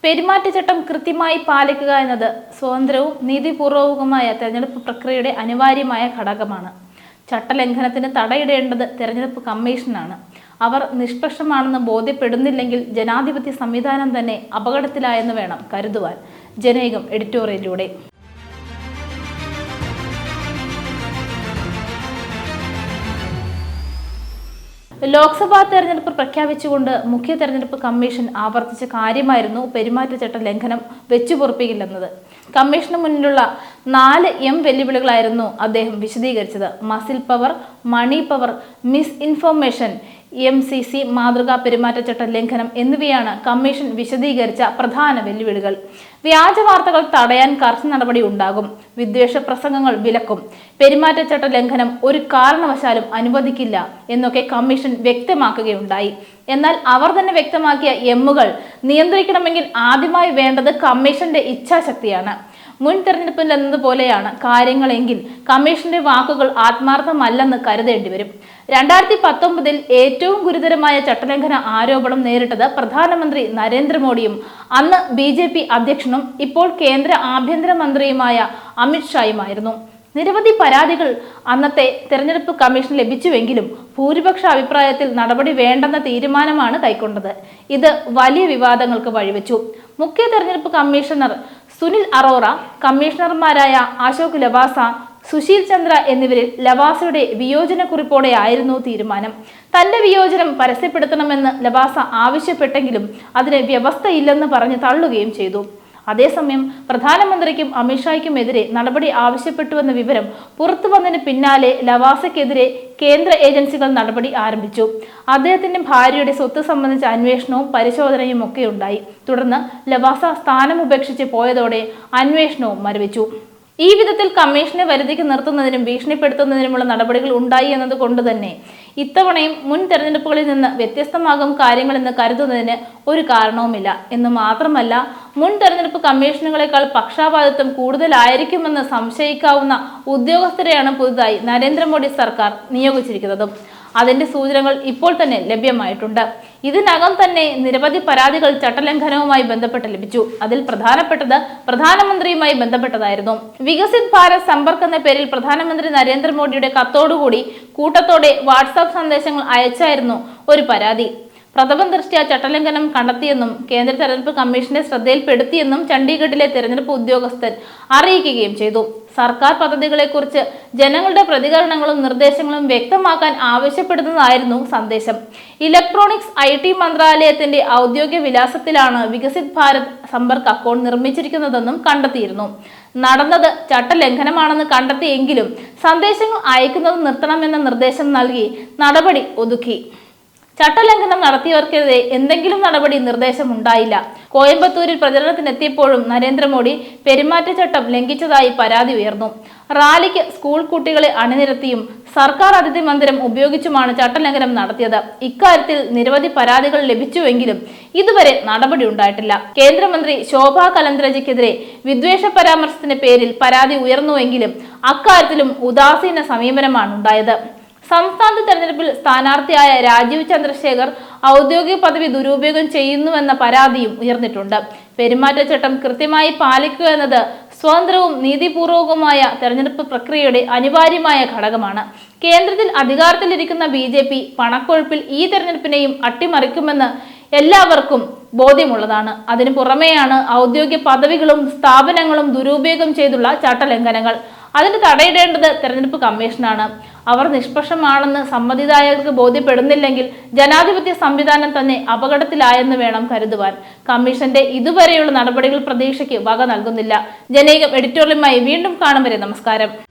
പെരുമാറ്റച്ചട്ടം കൃത്യമായി പാലിക്കുക എന്നത് സ്വതന്ത്രവും നീതിപൂർവകവുമായ തെരഞ്ഞെടുപ്പ് പ്രക്രിയയുടെ അനിവാര്യമായ ഘടകമാണ്. ചട്ടലംഘനത്തിന് തടയിടേണ്ടത് തെരഞ്ഞെടുപ്പ് കമ്മീഷനാണ്. അവർ നിഷ്പക്ഷമാണെന്ന് ബോധ്യപ്പെടുന്നില്ലെങ്കിൽ ജനാധിപത്യ സംവിധാനം തന്നെ അപകടത്തിലായെന്ന് വേണം കരുതുവാൻ. ജനൈകം എഡിറ്റോറിയലിലൂടെ. ലോക്സഭാ തെരഞ്ഞെടുപ്പ് പ്രഖ്യാപിച്ചുകൊണ്ട് മുഖ്യ തെരഞ്ഞെടുപ്പ് കമ്മീഷൻ ആവർത്തിച്ച കാര്യമായിരുന്നു പെരുമാറ്റച്ചട്ട ലംഘനം വെച്ചുപൊറുപ്പിക്കില്ലെന്നത്. കമ്മീഷന് മുന്നിലുള്ള 4 വെല്ലുവിളികളായിരുന്നു അദ്ദേഹം വിശദീകരിച്ചത്. Muscle power, money power, misinformation, MCC, മാതൃകാ പെരുമാറ്റച്ചട്ട ലംഘനം എന്നിവയാണ് കമ്മീഷൻ വിശദീകരിച്ച പ്രധാന വെല്ലുവിളികൾ. വ്യാജ വാർത്തകൾ തടയാൻ കർശന നടപടി ഉണ്ടാകും. വിദ്വേഷ പ്രസംഗങ്ങൾ വിലക്കും. പെരുമാറ്റച്ചട്ട ലംഘനം ഒരു കാരണവശാലും അനുവദിക്കില്ല എന്നൊക്കെ കമ്മീഷൻ വ്യക്തമാക്കുകയുണ്ടായി. എന്നാൽ അവർ തന്നെ വ്യക്തമാക്കിയ എമ്മുകൾ നിയന്ത്രിക്കണമെങ്കിൽ ആദ്യമായി വേണ്ടത് കമ്മീഷന്റെ ഇച്ഛാശക്തിയാണ്. മുൻ തെരഞ്ഞെടുപ്പിൽ എന്നതുപോലെയാണ് കാര്യങ്ങളെങ്കിൽ കമ്മീഷന്റെ വാക്കുകൾ ആത്മാർത്ഥമല്ലെന്ന് കരുതേണ്ടി വരും. 2019 ഏറ്റവും ഗുരുതരമായ ചട്ടലംഘന ആരോപണം നേരിട്ടത് പ്രധാനമന്ത്രി നരേന്ദ്രമോദിയും അന്ന് BJP അധ്യക്ഷനും ഇപ്പോൾ കേന്ദ്ര ആഭ്യന്തരമന്ത്രിയുമായ അമിത്ഷായുമായിരുന്നു. നിരവധി പരാതികൾ അന്നത്തെ തെരഞ്ഞെടുപ്പ് കമ്മീഷൻ ലഭിച്ചുവെങ്കിലും ഭൂരിപക്ഷ അഭിപ്രായത്തിൽ നടപടി വേണ്ടെന്ന തീരുമാനമാണ് കൈക്കൊണ്ടത്. ഇത് വലിയ വിവാദങ്ങൾക്ക് വഴിവെച്ചു. മുഖ്യ തെരഞ്ഞെടുപ്പ് കമ്മീഷണർ സുനിൽ അറോറ, കമ്മീഷണർമാരായ അശോക് ലവാസ, സുശീൽ ചന്ദ്ര എന്നിവരിൽ ലവാസയുടെ വിയോജനക്കുറിപ്പോടെയായിരുന്നു തീരുമാനം. തന്റെ വിയോജനം പരസ്യപ്പെടുത്തണമെന്ന് ലവാസ ആവശ്യപ്പെട്ടെങ്കിലും അതിന് വ്യവസ്ഥയില്ലെന്ന് പറഞ്ഞ് തള്ളുകയും ചെയ്തു. അതേസമയം പ്രധാനമന്ത്രിക്കും അമിത്ഷായ്ക്കുമെതിരെ നടപടി ആവശ്യപ്പെട്ടുവെന്ന വിവരം പുറത്തു വന്നതിന് പിന്നാലെ ലവാസയ്ക്കെതിരെ കേന്ദ്ര ഏജൻസികൾ നടപടി ആരംഭിച്ചു. അദ്ദേഹത്തിന്റെ ഭാര്യയുടെ സ്വത്ത് സംബന്ധിച്ച അന്വേഷണവും പരിശോധനയും ഒക്കെ ഉണ്ടായി. തുടർന്ന് ലവാസ സ്ഥാനം ഉപേക്ഷിച്ച് പോയതോടെ അന്വേഷണവും മരവിച്ചു. ഈ വിധത്തിൽ കമ്മീഷനെ വരുതിക്ക് നിർത്തുന്നതിനും ഭീഷണിപ്പെടുത്തുന്നതിനുമുള്ള നടപടികൾ ഉണ്ടായി എന്നതുകൊണ്ട് തന്നെ ഇത്തവണയും മുൻ തെരഞ്ഞെടുപ്പുകളിൽ നിന്ന് വ്യത്യസ്തമാകും കാര്യങ്ങളെന്ന് കരുതുന്നതിന് ഒരു കാരണവുമില്ല. എന്ന് മാത്രമല്ല, മുൻ തെരഞ്ഞെടുപ്പ് കമ്മീഷനുകളെക്കാൾ പക്ഷാപാതിത്വം കൂടുതലായിരിക്കുമെന്ന് സംശയിക്കാവുന്ന ഉദ്യോഗസ്ഥരെയാണ് പുതുതായി നരേന്ദ്രമോദി സർക്കാർ നിയോഗിച്ചിരിക്കുന്നതും. അതിന്റെ സൂചനകൾ ഇപ്പോൾ തന്നെ ലഭ്യമായിട്ടുണ്ട്. ഇതിനകം തന്നെ നിരവധി പരാതികൾ ചട്ടലംഘനവുമായി ബന്ധപ്പെട്ട് ലഭിച്ചു. അതിൽ പ്രധാനപ്പെട്ടത് പ്രധാനമന്ത്രിയുമായി ബന്ധപ്പെട്ടതായിരുന്നു. വികസിത് ഭാരത് സമ്പർക്ക് എന്ന പേരിൽ പ്രധാനമന്ത്രി നരേന്ദ്രമോദിയുടെ കത്തോടുകൂടി കൂട്ടത്തോടെ വാട്സാപ്പ് സന്ദേശങ്ങൾ അയച്ചായിരുന്നു ഒരു പരാതി. പ്രഥമ ദൃഷ്ട്യാ ചട്ടലംഘനം കണ്ടെത്തിയെന്നും കേന്ദ്ര തെരഞ്ഞെടുപ്പ് കമ്മീഷന്റെ ശ്രദ്ധയിൽപ്പെടുത്തിയെന്നും ചണ്ഡീഗഡിലെ തെരഞ്ഞെടുപ്പ് ഉദ്യോഗസ്ഥൻ അറിയിക്കുകയും ചെയ്തു. സർക്കാർ പദ്ധതികളെക്കുറിച്ച് ജനങ്ങളുടെ പ്രതികരണങ്ങളും നിർദ്ദേശങ്ങളും വ്യക്തമാക്കാൻ ആവശ്യപ്പെടുന്നതായിരുന്നു സന്ദേശം. ഇലക്ട്രോണിക്സ് IT മന്ത്രാലയത്തിന്റെ ഔദ്യോഗിക വിലാസത്തിലാണ് വികസിത് ഭാരത് സമ്പർക്ക് അക്കൗണ്ട് നിർമ്മിച്ചിരിക്കുന്നതെന്നും കണ്ടെത്തിയിരുന്നു. നടന്നത് ചട്ടലംഘനമാണെന്ന് കണ്ടെത്തിയെങ്കിലും സന്ദേശങ്ങൾ അയക്കുന്നത് നിർത്തണമെന്ന നിർദ്ദേശം നൽകി നടപടി ഒതുക്കി. ചട്ടലംഘനം നടത്തിയവർക്കെതിരെ എന്തെങ്കിലും നടപടി നിർദ്ദേശം ഉണ്ടായില്ല. കോയമ്പത്തൂരിൽ പ്രചരണത്തിനെത്തിയപ്പോഴും നരേന്ദ്രമോദി പെരുമാറ്റച്ചട്ടം ലംഘിച്ചതായി പരാതി ഉയർന്നു. റാലിക്ക് സ്കൂൾ കുട്ടികളെ അണിനിരത്തിയും സർക്കാർ അതിഥി മന്ദിരം ഉപയോഗിച്ചുമാണ് ചട്ടലംഘനം നടത്തിയത്. ഇക്കാര്യത്തിൽ നിരവധി പരാതികൾ ലഭിച്ചുവെങ്കിലും ഇതുവരെ നടപടി ഉണ്ടായിട്ടില്ല. കേന്ദ്രമന്ത്രി ശോഭാ കലന്ദ്രജയ്ക്കെതിരെ വിദ്വേഷ പരാമർശത്തിന്റെ പേരിൽ പരാതി ഉയർന്നുവെങ്കിലും അക്കാര്യത്തിലും ഉദാസീന സമീപനമാണ് ഉണ്ടായത്. സംസ്ഥാന തെരഞ്ഞെടുപ്പിൽ സ്ഥാനാർത്ഥിയായ രാജീവ് ചന്ദ്രശേഖർ ഔദ്യോഗിക പദവി ദുരുപയോഗം ചെയ്യുന്നുവെന്ന പരാതിയും ഉയർന്നിട്ടുണ്ട്. പെരുമാറ്റച്ചട്ടം കൃത്യമായി പാലിക്കുക എന്നത് സ്വതന്ത്രവും നീതിപൂർവകവുമായ തെരഞ്ഞെടുപ്പ് പ്രക്രിയയുടെ അനിവാര്യമായ ഘടകമാണ്. കേന്ദ്രത്തിൽ അധികാരത്തിലിരിക്കുന്ന BJP പണക്കൊഴുപ്പിൽ ഈ തെരഞ്ഞെടുപ്പിനെയും അട്ടിമറിക്കുമെന്ന് എല്ലാവർക്കും ബോധ്യമുള്ളതാണ്. അതിനു പുറമെയാണ് ഔദ്യോഗിക പദവികളും സ്ഥാപനങ്ങളും ദുരുപയോഗം ചെയ്തുള്ള ചട്ടലംഘനങ്ങൾ. അതിന് തടയിടേണ്ടത് തെരഞ്ഞെടുപ്പ് കമ്മീഷനാണ്. അവർ നിഷ്പക്ഷമാണെന്ന് സമ്മതിദായകർക്ക് ബോധ്യപ്പെടുന്നില്ലെങ്കിൽ ജനാധിപത്യ സംവിധാനം തന്നെ അപകടത്തിലായെന്ന് വേണം കരുതുവാൻ. കമ്മീഷന്റെ ഇതുവരെയുള്ള നടപടികൾ പ്രതീക്ഷയ്ക്ക് വക നൽകുന്നില്ല. ജനൈകം എഡിറ്റോറിയലുമായി വീണ്ടും കാണും വരെ നമസ്കാരം.